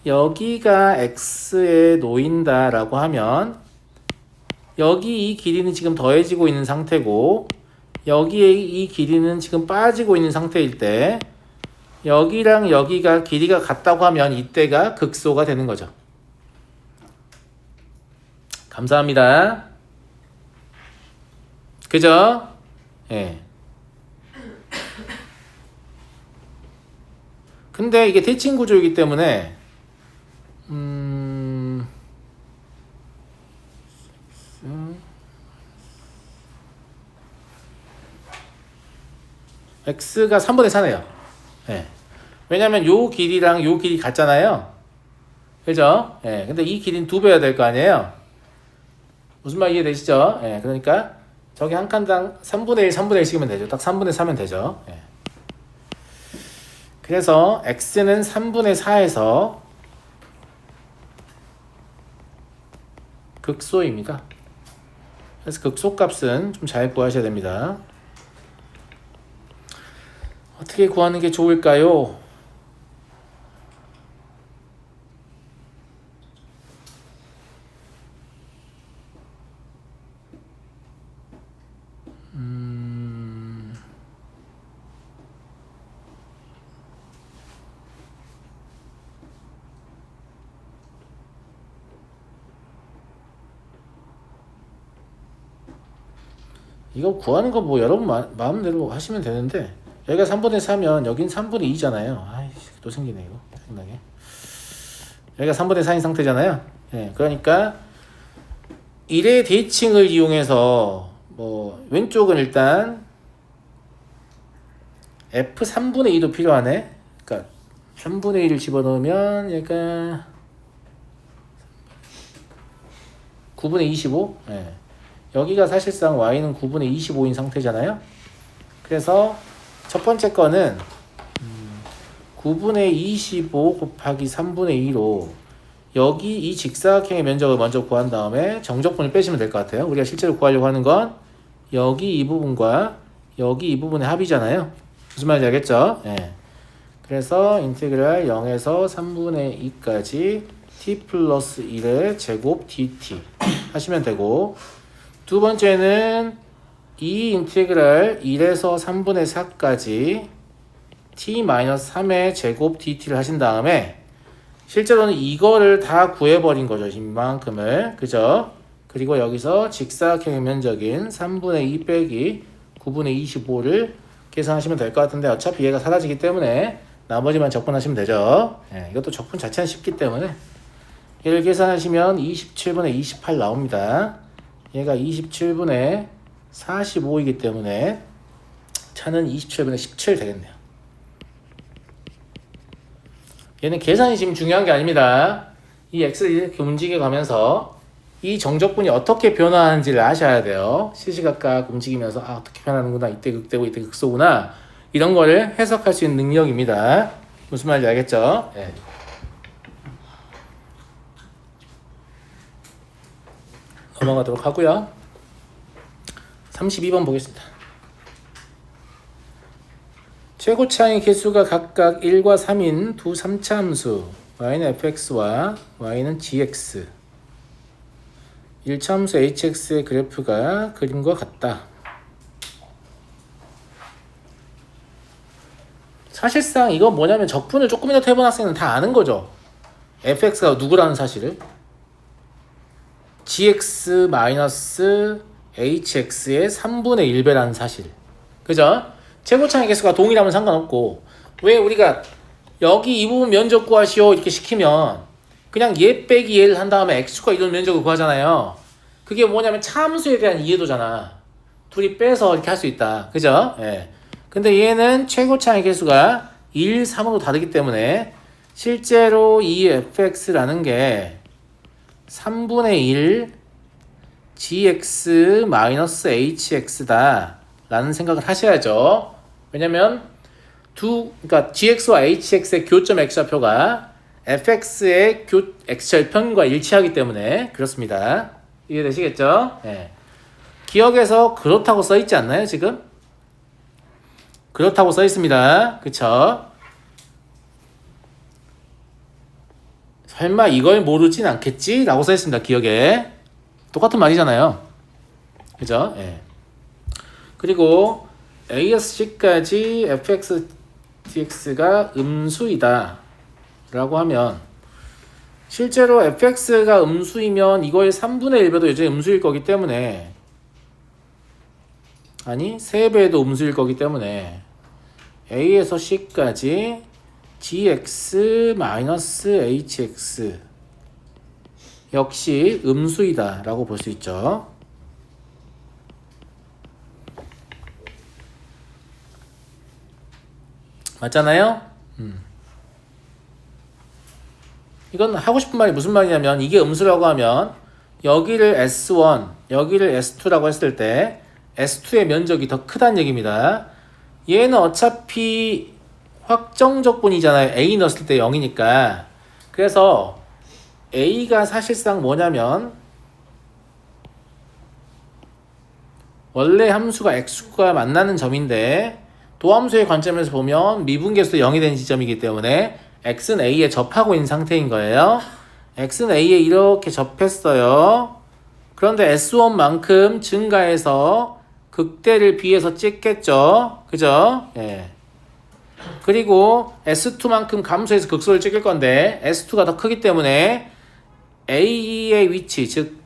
S1: 여기가 x에 놓인다 라고 하면 여기 이 길이는 지금 더해지고 있는 상태고 여기에 이 길이는 지금 빠지고 있는 상태일 때 여기랑 여기가 길이가 같다고 하면 이때가 극소가 되는 거죠. 감사합니다. 그죠? 예. 근데 이게 대칭 구조이기 때문에 x가 3분의 4네요. 예. 왜냐면 요 길이랑 요 길이 같잖아요. 그죠? 예. 근데 이 길이는 2배여야 될 거 아니에요. 무슨 말 이해되시죠? 예. 그러니까 저기 한 칸당 3분의 1, 3분의 1씩이면 되죠. 딱 3분의 4면 되죠. 예. 그래서 x는 3분의 4에서 극소입니다. 그래서 극소값은 좀 잘 구하셔야 됩니다. 어떻게 구하는 게 좋을까요? 이거 구하는 거 뭐 여러분 마음대로 하시면 되는데 여기가 3분의 4면 여긴 3분의 2잖아요. 아이씨, 또 생기네 이거. 생각나게. 여기가 3분의 4인 상태잖아요. 예, 그러니까 1의 대칭을 이용해서 뭐 왼쪽은 일단 f 3분의 2도 필요하네. 그러니까 3분의 1을 집어넣으면 얘가 9분의 25. 예. 여기가 사실상 y는 9분의 25인 상태잖아요. 그래서 첫 번째 거는 9분의 25 곱하기 3분의 2로 여기 이 직사각형의 면적을 먼저 구한 다음에 정적분을 빼시면 될 것 같아요. 우리가 실제로 구하려고 하는 건 여기 이 부분과 여기 이 부분의 합이잖아요. 무슨 말인지 알겠죠? 예. 그래서 인테그랄 0에서 3분의 2까지 t 플러스 1의 제곱 dt 하시면 되고, 두 번째는 이 인테그랄 1에서 3분의 4까지 t-3의 제곱 dt를 하신 다음에 실제로는 이거를 다 구해버린 거죠. 이만큼을. 그죠? 그리고 여기서 직사각형의 면적인 3분의 2 빼기 9분의 25를 계산하시면 될 것 같은데 어차피 얘가 사라지기 때문에 나머지만 적분하시면 되죠. 예, 이것도 적분 자체는 쉽기 때문에 얘를 계산하시면 27분의 28 나옵니다. 얘가 27분의 45이기 때문에 차는 27분의 17 되겠네요. 얘는 계산이 지금 중요한 게 아닙니다. 이 x를 이렇게 움직여 가면서 이 정적분이 어떻게 변화하는지를 아셔야 돼요. 시시각각 움직이면서 어떻게 변하는구나, 이때 극대고 이때 극소구나, 이런 거를 해석할 수 있는 능력입니다. 무슨 말인지 알겠죠? 네. 넘어가도록 하고요. 32번 보겠습니다. 최고차의 개수가 각각 1과 3인 두 3차 함수 y는 fx와 y는 gx, 1차 함수 hx의 그래프가 그림과 같다. 사실상 이건 뭐냐면 적분을 조금이라도 해본 학생은 다 아는 거죠. fx가 누구라는 사실을, gx-hx의 3분의 1배라는 사실. 그죠? 최고차의 개수가 동일하면 상관없고, 왜 우리가 여기 이 부분 면적 구하시오 이렇게 시키면 그냥 얘 빼기 얘를 한 다음에 x축과 이동 면적을 구하잖아요. 그게 뭐냐면 차함수에 대한 이해도잖아. 둘이 빼서 이렇게 할 수 있다. 그죠? 예. 근데 얘는 최고차의 개수가 1, 3으로 다르기 때문에 실제로 이 fx라는 게 3분의 1 gx-hx다 라는 생각을 하셔야죠. 왜냐면 그러니까 gx와 hx의 교점 x좌표가 fx의 x절편과 일치하기 때문에 그렇습니다. 이해되시겠죠? 네. 기억에서 그렇다고 써 있지 않나요, 지금? 그렇다고 써 있습니다. 그쵸? 설마 이걸 모르진 않겠지? 라고 써 있습니다, 기억에. 똑같은 말이잖아요. 그죠? 예. 그리고 ASC까지 fx dx가 음수이다 라고 하면 실제로 fx가 음수이면 이거의 3분의 1배도 여전히 음수일 거기 때문에 아니 3배도 음수일 거기 때문에 a에서 c까지 gx-hx 역시 음수이다 라고 볼 수 있죠. 맞잖아요? 이건 하고 싶은 말이 무슨 말이냐면 이게 음수라고 하면 여기를 S1, 여기를 S2라고 했을 때 S2의 면적이 더 크다는 얘기입니다. 얘는 어차피 확정적분이잖아요. A 넣었을 때 0이니까. 그래서 A가 사실상 뭐냐면 원래 함수가 X축과 만나는 점인데 도함수의 관점에서 보면 미분계수 0이 되는 지점이기 때문에 X는 A에 접하고 있는 상태인 거예요. X는 A에 이렇게 접했어요. 그런데 S1만큼 증가해서 극대를 B에서 찍겠죠. 그죠? 예. 그리고 S2만큼 감소해서 극소를 찍을 건데 S2가 더 크기 때문에 A의 위치, 즉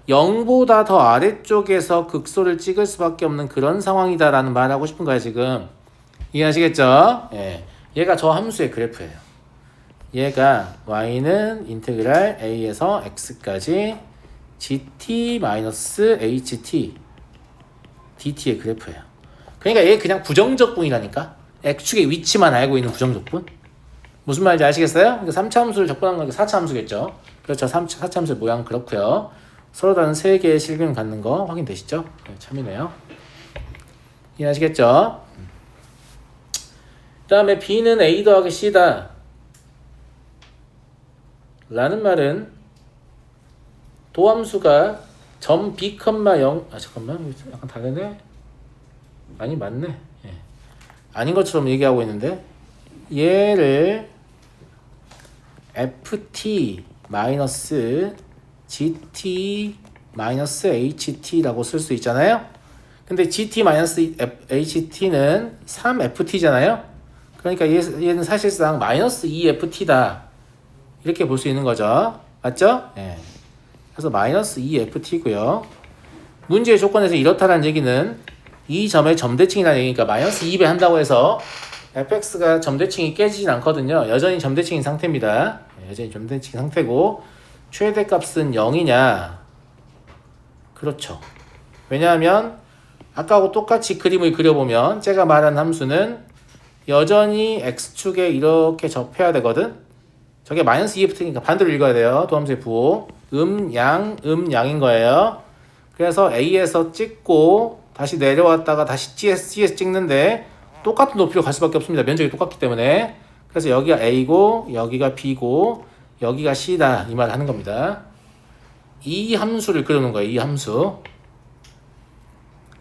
S1: 0보다 더 아래쪽에서 극소를 찍을 수밖에 없는 그런 상황이다라는 말을 하고 싶은 거예요, 지금. 이해하시겠죠? 예. 얘가 저 함수의 그래프예요. 얘가 y는 인테그랄 a에서 x까지 gt-ht dt의 그래프예요. 그러니까 얘 그냥 부정적분이라니까? x축의 위치만 알고 있는 부정적분? 무슨 말인지 아시겠어요? 그러니까 3차 함수를 적분한 거니까 4차 함수겠죠? 그렇죠. 4차 함수의 모양 그렇고요. 서로 다른 3개의 실근을 갖는 거 확인되시죠? 네, 참이네요. 이해하시겠죠? 그 다음에 b는 a 더하기 c다 라는 말은 도함수가 점 b, 0 잠깐만 약간 다르네? 아니 맞네. 예. 아닌 것처럼 얘기하고 있는데 얘를 ft 마이너스 gt-ht라고 쓸 수 있잖아요. 근데 gt-ht는 3ft잖아요. 그러니까 얘는 사실상 마이너스 2ft다 이렇게 볼 수 있는 거죠. 맞죠? 예. 그래서 마이너스 2ft고요. 문제의 조건에서 이렇다는 얘기는 이 점의 점대칭이라는 얘기니까 마이너스 2배 한다고 해서 fx가 점대칭이 깨지진 않거든요. 여전히 점대칭인 상태입니다. 여전히 점대칭 상태고 최대값은 0이냐? 그렇죠. 왜냐하면 아까하고 똑같이 그림을 그려보면 제가 말한 함수는 여전히 x축에 이렇게 접해야 되거든. 저게 마이너스 2ft니까 반대로 읽어야 돼요. 도함수의 부호 양인 거예요. 그래서 a에서 찍고 다시 내려왔다가 다시 C에서 찍는데 똑같은 높이로 갈 수밖에 없습니다. 면적이 똑같기 때문에. 그래서 여기가 A고 여기가 B고 여기가 C다 이 말을 하는 겁니다. 이 함수를 그려놓은 거예요. 이 함수.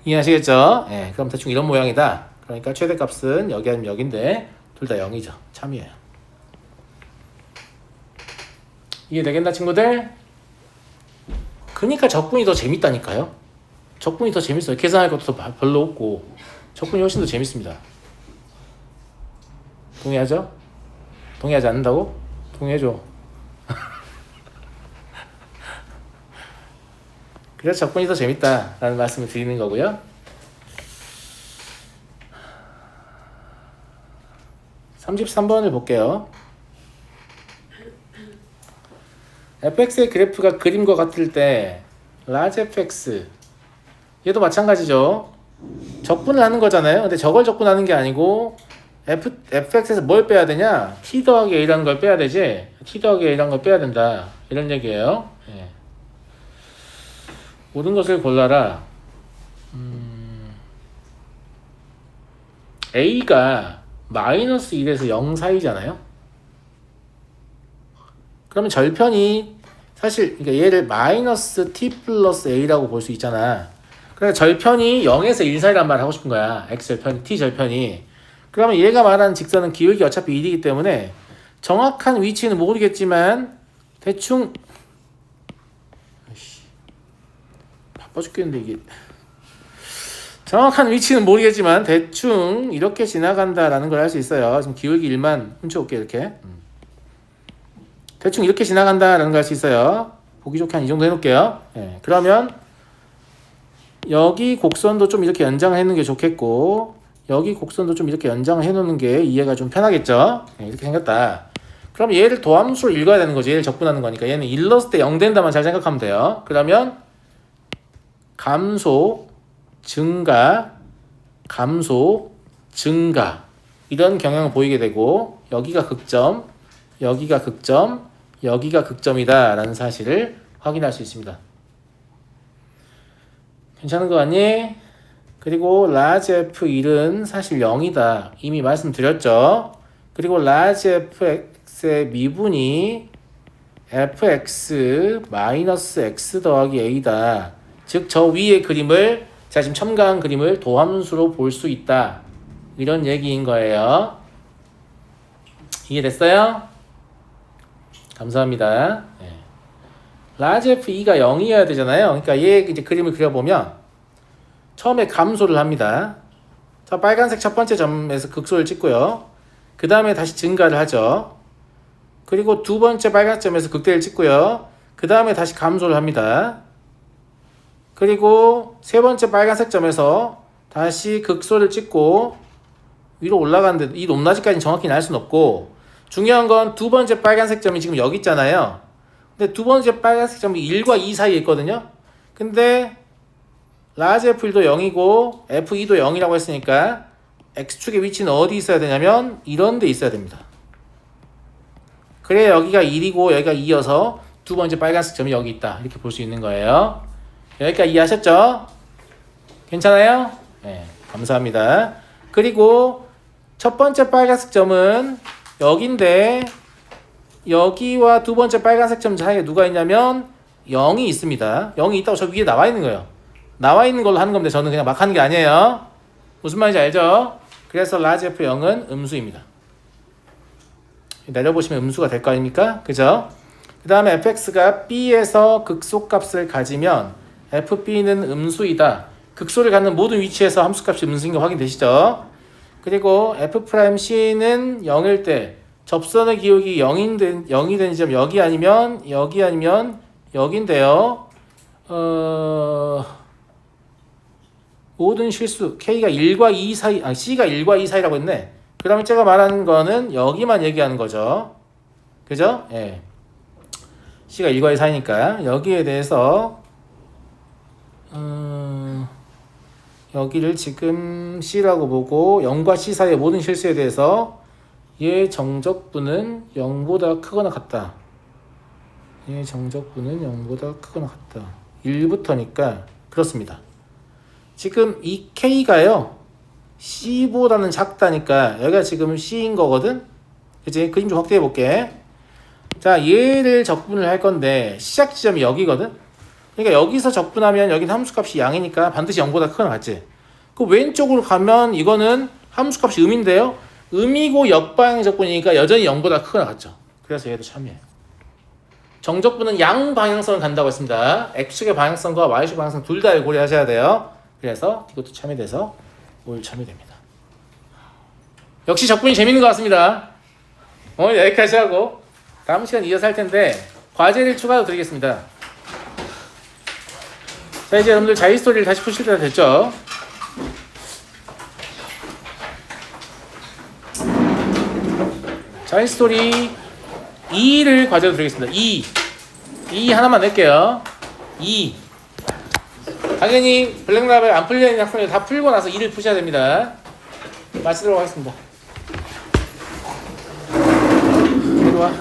S1: 이해하시겠죠? 예, 그럼 대충 이런 모양이다. 그러니까 최대값은 여기 아니면 여기인데 둘 다 0이죠. 참이에요. 이해되겠나 친구들? 그러니까 적분이 더 재밌다니까요. 적분이 더 재밌어요. 계산할 것도 별로 없고 적분이 훨씬 더 재밌습니다. 동의하죠? 동의하지 않는다고? 동의해줘. 그래서 적분이 더 재밌다라는 말씀을 드리는 거고요. 33번을 볼게요. fx의 그래프가 그림과 같을 때 large fx 얘도 마찬가지죠. 적분을 하는 거잖아요. 근데 저걸 적분하는 게 아니고 fx에서 뭘 빼야 되냐? t 더하기 a라는 걸 빼야 되지. t 더하기 a라는 걸 빼야 된다. 이런 얘기예요. 예. 모든 것을 골라라. a가 마이너스 1에서 0 사이잖아요. 그러면 절편이 사실 그러니까 얘를 마이너스 t 플러스 a라고 볼 수 있잖아. 그러니까 절편이 0에서 1 사이란 말을 하고 싶은 거야. x 절편이, t 절편이. 그러면 얘가 말하는 직선은 기울기 어차피 1이기 때문에 정확한 위치는 모르겠지만 대충 바빠 죽겠는데 이게 정확한 위치는 모르겠지만 대충 이렇게 지나간다라는 걸 할 수 있어요. 지금 기울기 1만 훔쳐올게 이렇게. 대충 이렇게 지나간다라는 걸 할 수 있어요. 보기 좋게 한 이 정도 해놓을게요. 네, 그러면 여기 곡선도 좀 이렇게 연장을 해놓는 게 좋겠고 여기 곡선도 좀 이렇게 연장을 해놓는 게 이해가 좀 편하겠죠. 네, 이렇게 생겼다. 그럼 얘를 도함수로 읽어야 되는 거지. 얘를 적분하는 거니까 얘는 1 넣었을 때 0 된다만 잘 생각하면 돼요. 그러면 감소, 증가, 감소, 증가 이런 경향을 보이게 되고 여기가 극점, 여기가 극점, 여기가 극점이다 라는 사실을 확인할 수 있습니다. 괜찮은 거 같니? 그리고 large f1은 사실 0이다. 이미 말씀드렸죠. 그리고 large fx의 미분이 fx 마이너스 x 더하기 a다. 즉 저 위의 그림을 제가 지금 첨가한 그림을 도함수로 볼 수 있다. 이런 얘기인 거예요. 이해됐어요? 감사합니다. 네. large f2가 0이어야 되잖아요. 그러니까 얘 이제 그림을 그려보면 처음에 감소를 합니다. 자, 빨간색 첫 번째 점에서 극소를 찍고요. 그 다음에 다시 증가를 하죠. 그리고 두 번째 빨간 점에서 극대를 찍고요. 그 다음에 다시 감소를 합니다. 그리고 세 번째 빨간색 점에서 다시 극소를 찍고 위로 올라가는데 이 높낮이까지는 정확히 알 수는 없고 중요한 건 두 번째 빨간색 점이 지금 여기 있잖아요. 근데 두 번째 빨간색 점이 1과 2 사이에 있거든요. 근데 large f1도 0이고 f2도 0이라고 했으니까 x축의 위치는 어디 있어야 되냐면 이런 데 있어야 됩니다. 그래야 여기가 1이고 여기가 2여서 두 번째 빨간색 점이 여기 있다. 이렇게 볼 수 있는 거예요. 여기까지 이해하셨죠? 괜찮아요? 네, 감사합니다. 그리고 첫 번째 빨간색 점은 여기인데 여기와 두 번째 빨간색 점 사이에 누가 있냐면 0이 있습니다. 0이 있다고 저 위에 나와 있는 거예요. 나와 있는 걸로 하는 겁니다. 저는 그냥 막 하는 게 아니에요. 무슨 말인지 알죠? 그래서 large f0은 음수입니다. 내려보시면 음수가 될 거 아닙니까? 그죠? 그 다음에 fx가 b에서 극소값을 가지면 fb는 음수이다. 극소를 갖는 모든 위치에서 함수값이 음수인 거 확인되시죠? 그리고 f'c는 0일 때 접선의 기울기 0이 된 지점 여기 아니면 여기인데요. 모든 실수 k가 1과 2 사이, c가 1과 2 사이라고 했네. 그러면 제가 말하는 거는 여기만 얘기하는 거죠. 그죠? 예. c가 1과 2 사이니까 여기에 대해서 여기를 지금 c라고 보고 0과 c 사이의 모든 실수에 대해서 얘 정적분은 0보다 크거나 같다. 얘 정적분은 0보다 크거나 같다. 1부터니까 그렇습니다. 지금 이 k가요 c보다는 작다니까 여기가 지금 c인 거거든. 그치? 그림 좀 확대해 볼게. 자, 얘를 적분을 할 건데 시작 지점이 여기거든. 그러니까 여기서 적분하면 여기는 함수값이 양이니까 반드시 0보다 크거나 같지. 그 왼쪽으로 가면 이거는 함수값이 음인데요. 음이고 역방향 적분이니까 여전히 0보다 크거나 같죠. 그래서 얘도 참이에요. 정적분은 양방향성을 간다고 했습니다. X축의 방향성과 Y축의 방향성 둘 다 고려하셔야 돼요. 그래서 이것도 참여돼서 올 참여됩니다. 역시 적분이 재밌는 것 같습니다. 오늘 여기까지 하고 다음 시간 이어서 할 텐데 과제를 추가로 드리겠습니다. 자, 이제 여러분들 자기스토리를 다시 푸실 때가 됐죠. 자기스토리 2를 과제로 드리겠습니다. 2 2 하나만 낼게요. 2. 당연히 블랙라벨 안 풀리는 학생들 다 풀고 나서 2를 푸셔야 됩니다. 마치도록 하겠습니다. 이리 와.